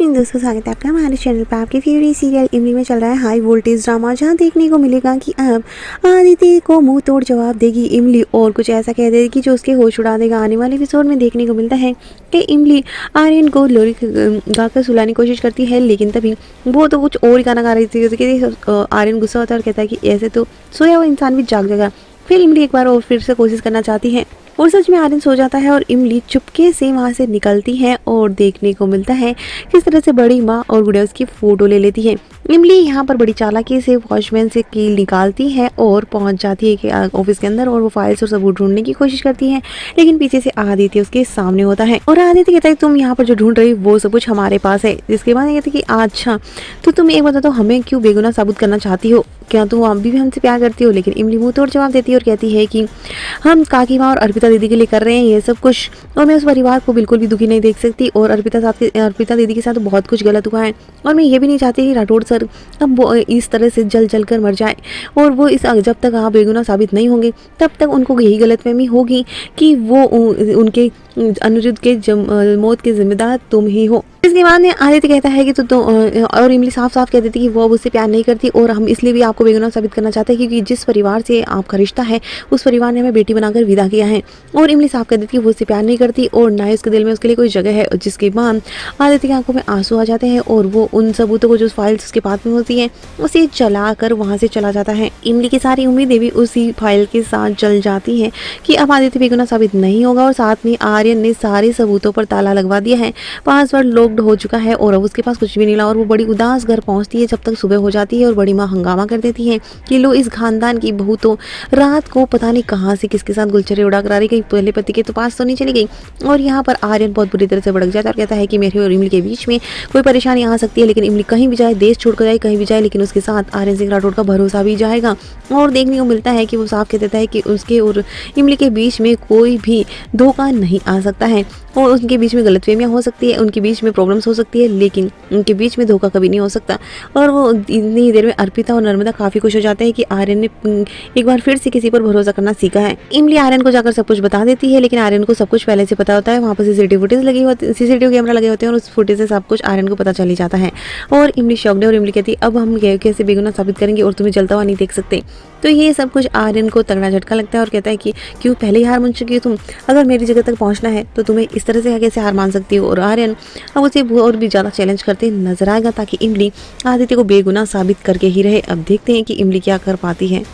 Evening दोस्तों, स्वागत है आपका हमारे चैनल पर। आपके फेवरेट सीरियल इमली में चल रहा है हाई वोल्टेज ड्रामा, जहां देखने को मिलेगा कि अब आदित्य को मुंह तोड़ जवाब देगी इमली और कुछ ऐसा कह देगी जो उसके होश उड़ा देगा। आने वाले एपिसोड में देखने को मिलता है कि इमली आर्यन को लोरी गाकर सुलाने की कोशिश करती है, लेकिन तभी वो तो कुछ और ही गाना गा रही थी। आर्यन गुस्सा होता है और कहता है कि ऐसे तो सोया हुआ इंसान भी जाग जाएगा। फिर इमली एक बार और फिर से कोशिश करना चाहती है और सच में आर्यन सो जाता है और इमली चुपके से वहाँ से निकलती है और देखने को मिलता है किस तरह से बड़ी माँ और गुड़िया उसकी फ़ोटो ले लेती है। इमली यहाँ पर बड़ी चालाकी से वॉचमैन से कील निकालती है और पहुँच जाती है कि ऑफिस के अंदर और वो फाइल्स और सबूत ढूंढने की कोशिश करती है, लेकिन पीछे से आदित्य उसके सामने होता है और आदित्य कहता है तुम यहाँ पर जो ढूंढ रही वो सब कुछ हमारे पास है। जिसके बाद कहती है कि अच्छा तो तुम एक बता दो हमें क्यों बेगुनाह साबित करना चाहती हो, क्या तुम अभी भी हमसे प्यार करती हो? लेकिन इमली मुंह तोड़ जवाब देती है और कहती है कि हम काकी माँ और अर्पिता दीदी के लिए कर रहे हैं ये सब कुछ, और मैं उस परिवार को बिल्कुल भी दुखी नहीं देख सकती। और अर्पिता दीदी के साथ बहुत कुछ गलत हुआ है और मैं ये भी नहीं चाहती कि राठौड़ सर अब वो इस तरह से जल कर मर जाए। और वो जब तक आप बेगुनाह साबित नहीं होंगे तब तक उनको यही गलतफहमी होगी कि वो उनके अनिरुद्ध के मौत के जिम्मेदार तुम ही हो। इसके बाद में आदित्य कहता है कि और इमली साफ साफ कह देती कि वो अब उससे प्यार नहीं करती और हम इसलिए भी आपको बेगुनाह साबित करना चाहते हैं क्योंकि जिस परिवार से आपका रिश्ता है उस परिवार ने हमें बेटी बनाकर विदा किया है। और इमली साफ कह देती है वो उससे प्यार नहीं करती और ना उसके दिल में उसके लिए कोई जगह है। जिसके बाद आदित्य की आंखों में आंसू आ जाते हैं और वो उन सबूतों को जो फाइल्स उसके पास में होती है उसे चला कर वहाँ से चला जाता है। इमली की सारी उम्मीदें भी उसी फाइल के साथ जल जाती हैं कि अब आदित्य बेगुनाह साबित नहीं होगा और साथ में आर्यन ने सारे सबूतों पर ताला लगवा दिया है, पासवर्ड लॉक्ड हो चुका है और अब उसके पास कुछ भी नहीं रहा। और वो बड़ी उदास घर पहुंचती है जब तक सुबह हो जाती है और बड़ी माँ हंगामा कर देती है कि लो इस खानदान की बहू तो रात को पता नहीं कहाँ से किसके साथ गुलछरे उड़ा कर आ रही, कहीं पहले पति के तो पास तो नहीं चली गई। और यहाँ पर आर्यन बहुत बुरी तरह से भड़क जाता है और कहता है कि मेरे और इमली के बीच में कोई परेशानी आ सकती है, लेकिन इमली कहीं भी जाए, देश छोड़कर जाए, कहीं भी जाए, लेकिन उसके साथ आर्यन सिंह राठौड़ का भरोसा भी जाएगा। और देखने को मिलता है कि वो साफ कह देता है कि उसके और इमली के बीच में कोई भी धोखा नहीं आ सकता है और उनके बीच में गलतफहमियां हो सकती है, उनके बीच में प्रॉब्लम्स हो सकती है, लेकिन उनके बीच में धोखा कभी नहीं हो सकता। और वो इतनी देर में अर्पिता और नर्मदा काफ़ी खुश हो जाते हैं कि आर्यन ने एक बार फिर से किसी पर भरोसा करना सीखा है। इमली आर्यन को जाकर सब कुछ बता देती है, लेकिन आर्यन को सब कुछ पहले से पता होता है। वहाँ पर सीसीटीवी कैमरा लगे होते हैं और उस फुटेज से सब कुछ आर्यन को पता चल ही जाता है। और इमली शॉक्ड है और इमली कहती है अब हम कैसे बेगुनाह साबित करेंगे और तुम्हें जलता हुआ नहीं देख सकते। तो ये सब कुछ आर्यन को तगड़ा झटका लगता है और कहता है कि क्यों पहले ही हार मान चुकी हो तुम, अगर मेरी जगह तक पहुंचना है तो तुम्हें इस तरह से कैसे हार मान सकती हो। और आर्यन अब उसे और भी ज़्यादा चैलेंज करते नजर आएगा ताकि इमली आदित्य को बेगुनाह साबित करके ही रहे। अब देखते हैं कि इमली क्या कर पाती है।